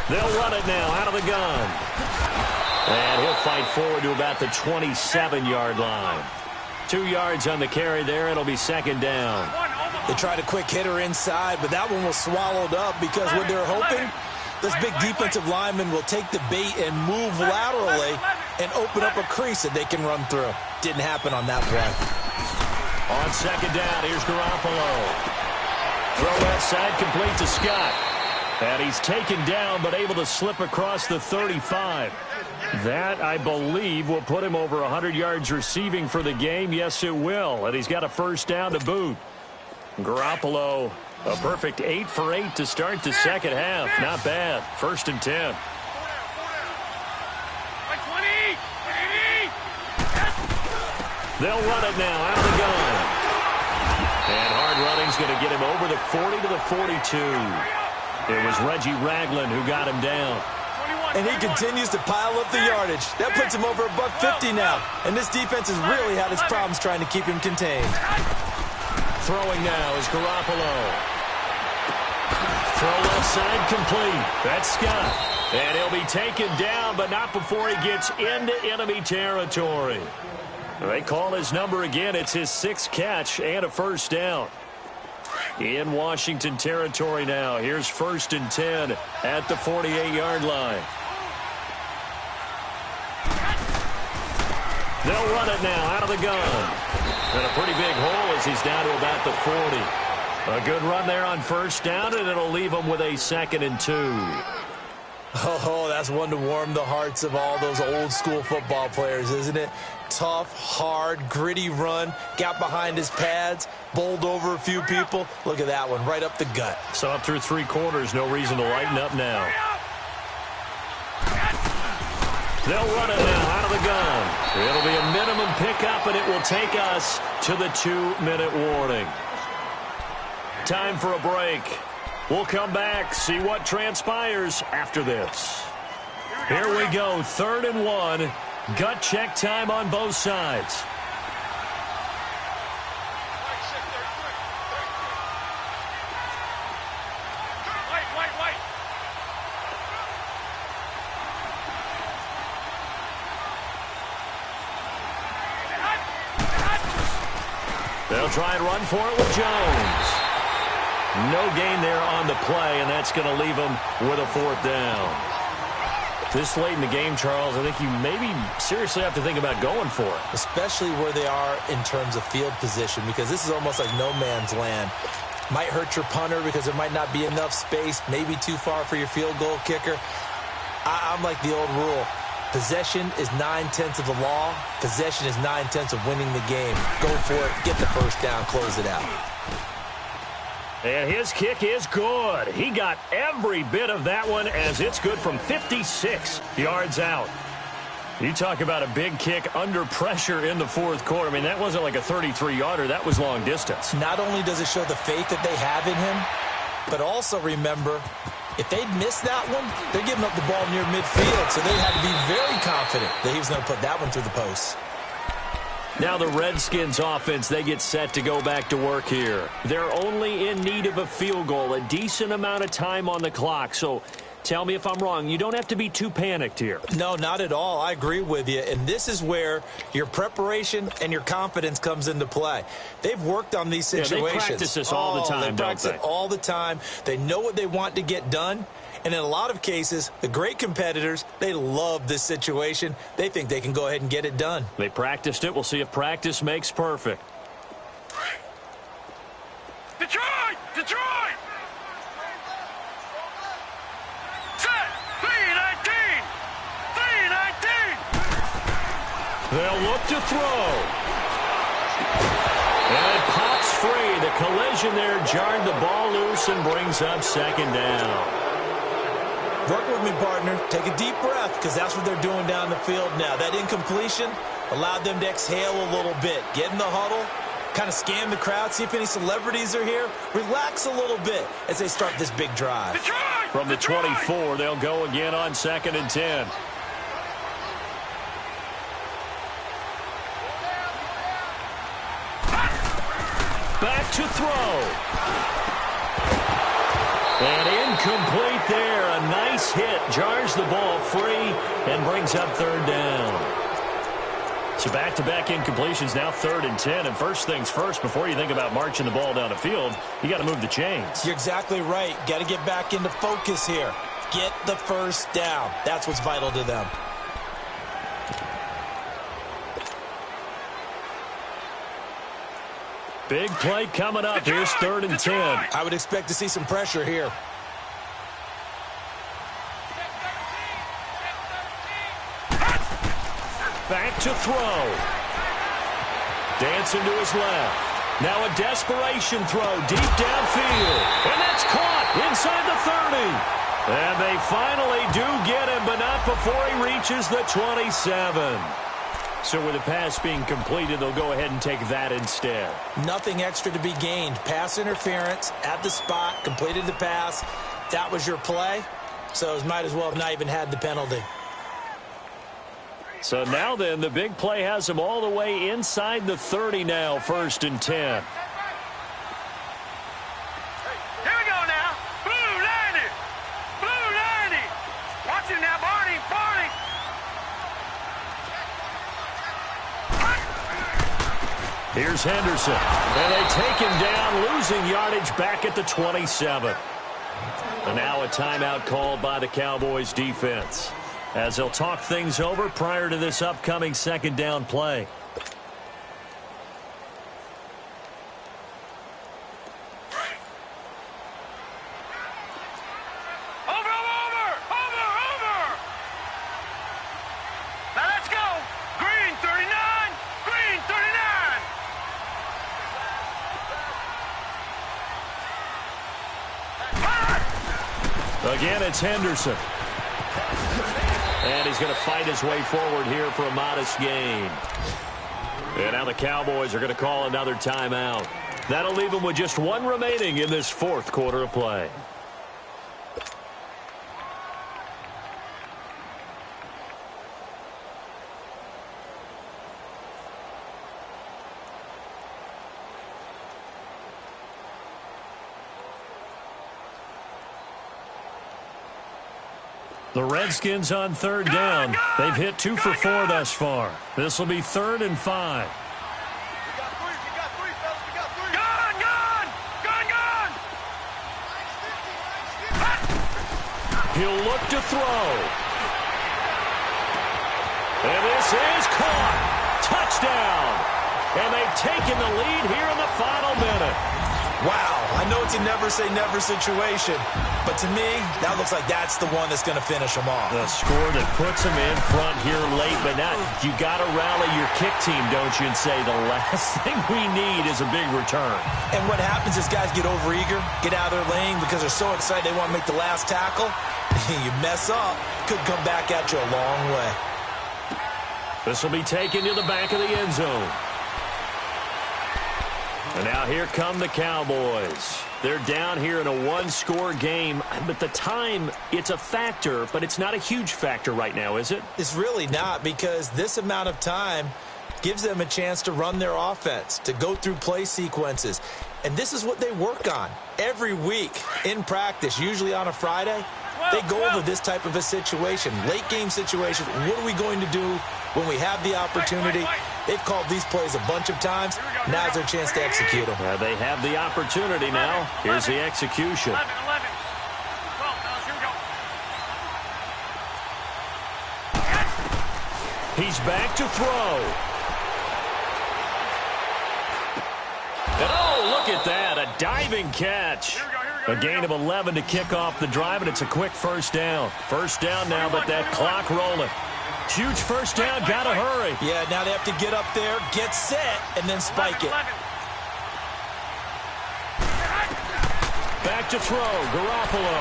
They'll run it now out of the gun. And he'll fight forward to about the 27-yard line. 2 yards on the carry there. It'll be 2nd down. They tried a quick hitter inside, but that one was swallowed up because what they're hoping, this big defensive lineman will take the bait and move laterally and open up a crease that they can run through. Didn't happen on that play. On 2nd down, here's Garoppolo. Throw left side complete to Scott. And he's taken down but able to slip across the 35. That, I believe, will put him over 100 yards receiving for the game. Yes, it will. And he's got a 1st down to boot. Garoppolo, a perfect 8 for 8 to start the 2nd half. Not bad. 1st and 10. They'll run it now out of the gun. And hard running's going to get him over the 40 to the 42. It was Reggie Ragland who got him down. And he continues to pile up the yardage. That puts him over $150 now. And this defense has really had its problems trying to keep him contained. Throwing now is Garoppolo. Throw left side complete. That's Scott. And he'll be taken down, but not before he gets into enemy territory. They call his number again. It's his 6th catch and a 1st down. In Washington territory now. Here's 1st and 10 at the 48-yard line. They'll run it now out of the gun. And a pretty big hole as he's down to about the 40. A good run there on 1st down, and it'll leave him with a 2nd and 2. Oh, that's one to warm the hearts of all those old school football players, isn't it? Tough, hard, gritty run, got behind his pads, bowled over a few people. Look at that one, right up the gut. So up through 3 quarters, no reason to lighten up now. They'll run it now out of the gun. It'll be a minimum pickup, and it will take us to the 2-minute warning. Time for a break. We'll come back, see what transpires after this. Here we go, 3rd and 1. Gut check time on both sides. They'll try and run for it with Jones. No gain there on the play, and that's going to leave them with a 4th down. This late in the game, Charles, I think you maybe seriously have to think about going for it. Especially where they are in terms of field position, because this is almost like no man's land. Might hurt your punter because there might not be enough space, maybe too far for your field goal kicker. I'm like the old rule. Possession is 9/10 of the law. Possession is 9/10 of winning the game. Go for it. Get the first down. Close it out. And his kick is good. He got every bit of that one as it's good from 56 yards out. You talk about a big kick under pressure in the 4th quarter. I mean, that wasn't like a 33-yarder. That was long distance. Not only does it show the faith that they have in him, but also remember, if they'd missed that one, they're giving up the ball near midfield, so they had to be very confident that he was going to put that one through the post. Now the Redskins offense, they get set to go back to work here. They're only in need of a field goal, a decent amount of time on the clock. So tell me if I'm wrong. You don't have to be too panicked here. No, not at all. I agree with you. And this is where your preparation and your confidence comes into play. They've worked on these situations. Yeah, they practice this all the time, They practice it all the time. They know what they want to get done. And in a lot of cases, the great competitors, they love this situation. They think they can go ahead and get it done. They practiced it. We'll see if practice makes perfect. Detroit! Detroit! Set! 3-19! 3-19! They'll look to throw. And it pops free. The collision there jarred the ball loose and brings up 2nd down. Work with me, partner. Take a deep breath, because that's what they're doing down the field now. That incompletion allowed them to exhale a little bit. Get in the huddle, kind of scan the crowd, see if any celebrities are here. Relax a little bit as they start this big drive. Detroit! From the 24, they'll go again on 2nd and 10. Back to throw. And incomplete there. A nice hit. Jars the ball free and brings up 3rd down. So back-to-back incompletions, now 3rd and 10. And first things first, before you think about marching the ball down the field, you got to move the chains. You're exactly right. Got to get back into focus here. Get the first down. That's what's vital to them. Big play coming up. Here's 3rd and 10. I would expect to see some pressure here. Back to throw. Dancing to his left. Now a desperation throw deep downfield. And that's caught inside the 30. And they finally do get him, but not before he reaches the 27. So with the pass being completed, they'll go ahead and take that instead. Nothing extra to be gained. Pass interference at the spot, completed the pass. That was your play, so might as well have not even had the penalty. So now then, the big play has them all the way inside the 30 now, 1st and 10. Here we go now. Blue 90. Blue 90. Watch him now, Barney. Barney. Here's Henderson. And they take him down, losing yardage back at the 27. And now a timeout called by the Cowboys defense, as they'll talk things over prior to this upcoming 2nd down play. Now let's go. Green 39. Green 39. Again, it's Henderson. And he's going to fight his way forward here for a modest gain. And now the Cowboys are going to call another timeout. That'll leave them with just one remaining in this fourth quarter of play. The Redskins on third down. They've hit 2 for 4 thus far. This will be 3rd and 5. He'll look to throw. And this is caught. Touchdown. And they've taken the lead here in the final minute. Wow, I know it's a never-say-never situation, but to me, that looks like that's the one that's going to finish them off. The score that puts them in front here late, but now you got to rally your kick team, don't you, and say the last thing we need is a big return. And what happens is guys get overeager, get out of their lane because they're so excited they want to make the last tackle. You mess up, could come back at you a long way. This will be taken to the back of the end zone. And now here come the Cowboys. They're down here in a one-score game. But the time, it's a factor, but it's not a huge factor right now, is it? It's really not, because this amount of time gives them a chance to run their offense, to go through play sequences. And this is what they work on every week in practice, usually on a Friday. They go over this type of a situation, late-game situation. What are we going to do when we have the opportunity? They've called these plays a bunch of times. Now's their chance to execute them. They have the opportunity now. Here's the execution. 11, 11. 12, here we go. He's back to throw. And oh, look at that, a diving catch. A gain of 11 to kick off the drive, and it's a quick first down. First down now, but that clock rolling. Huge first down, gotta hurry. Yeah, now they have to get up there, get set, and then spike it. Back to throw, Garoppolo.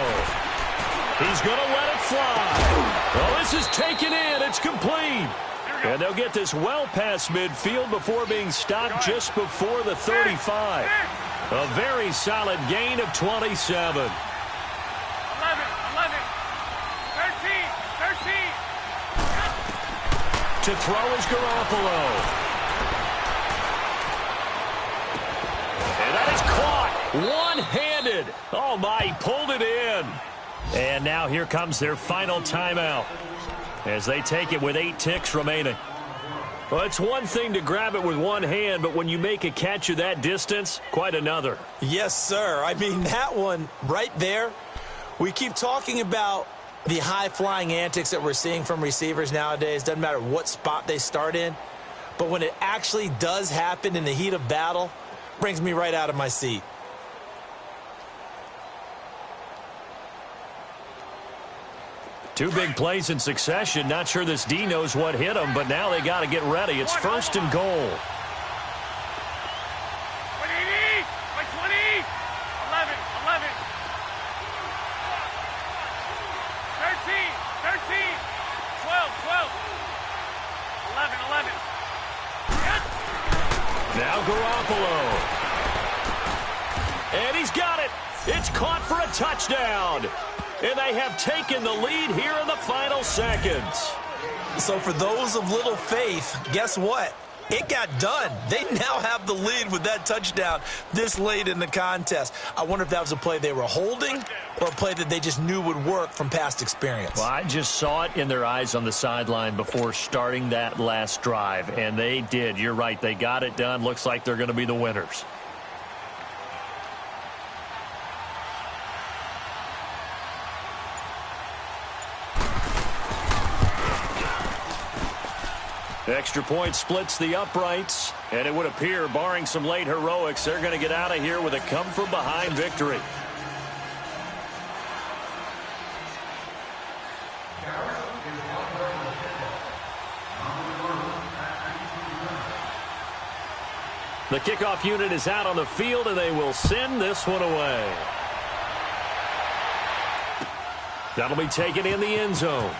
He's gonna let it fly. Oh, this is taken in, it's complete. And they'll get this well past midfield before being stopped just before the 35. A very solid gain of 27. 11, 11, 13, 13. To throw is Garoppolo. And that is caught one-handed. Oh, my, he pulled it in. And now here comes their final timeout as they take it with 8 ticks remaining. Well, it's one thing to grab it with one hand, but when you make a catch of that distance, quite another. Yes, sir. I mean, that one right there, we keep talking about the high-flying antics that we're seeing from receivers nowadays. Doesn't matter what spot they start in. But when it actually does happen in the heat of battle, brings me right out of my seat. Two big plays in succession. Not sure this D knows what hit him, but now they got to get ready. It's first and goal. 180, 120, 11, 11. 13, 13, 12, 12. 11, 11. Now Garoppolo. And he's got it. It's caught for a touchdown. And they have taken the lead here in the final seconds. So for those of little faith, guess what? It got done. They now have the lead with that touchdown this late in the contest. I wonder if that was a play they were holding or a play that they just knew would work from past experience. Well, I just saw it in their eyes on the sideline before starting that last drive, and they did. You're right. They got it done. Looks like they're going to be the winners. Extra point splits the uprights, and it would appear, barring some late heroics, they're going to get out of here with a come-from-behind victory. The kickoff unit is out on the field, and they will send this one away. That'll be taken in the end zone.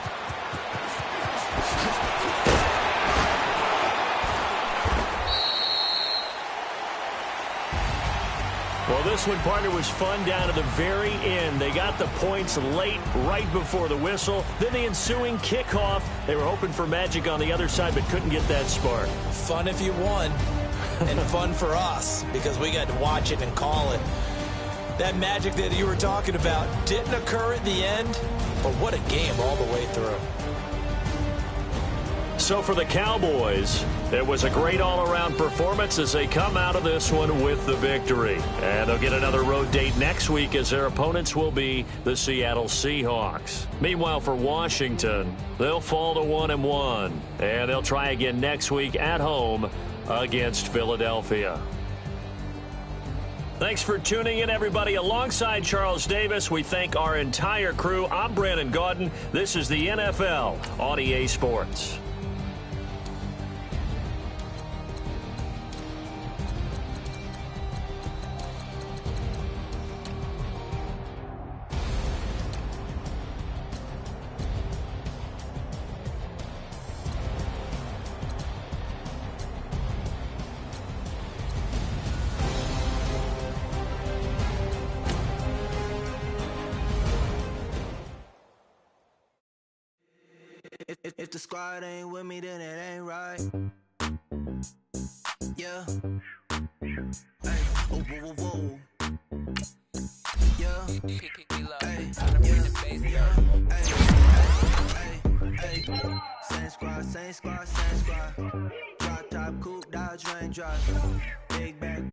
Well, this one, partner, was fun down to the very end. They got the points late, right before the whistle. Then the ensuing kickoff. They were hoping for magic on the other side, but couldn't get that spark. Fun if you won, and fun for us, because we got to watch it and call it. That magic that you were talking about didn't occur at the end, but what a game all the way through. So for the Cowboys, it was a great all-around performance as they come out of this one with the victory. And they'll get another road date next week as their opponents will be the Seattle Seahawks. Meanwhile, for Washington, they'll fall to 1-1, and they'll try again next week at home against Philadelphia. Thanks for tuning in, everybody. Alongside Charles Davis, we thank our entire crew. I'm Brandon Gaudin. This is the NFL on EA Sports. If the squad ain't with me, then it ain't right. Yeah. Hey. Oh, whoa, whoa, whoa. Yeah. Hey. Yeah. Hey. Same squad, same squad, same squad. Drop top, coupe, Dodge, Range, drive. Big bag.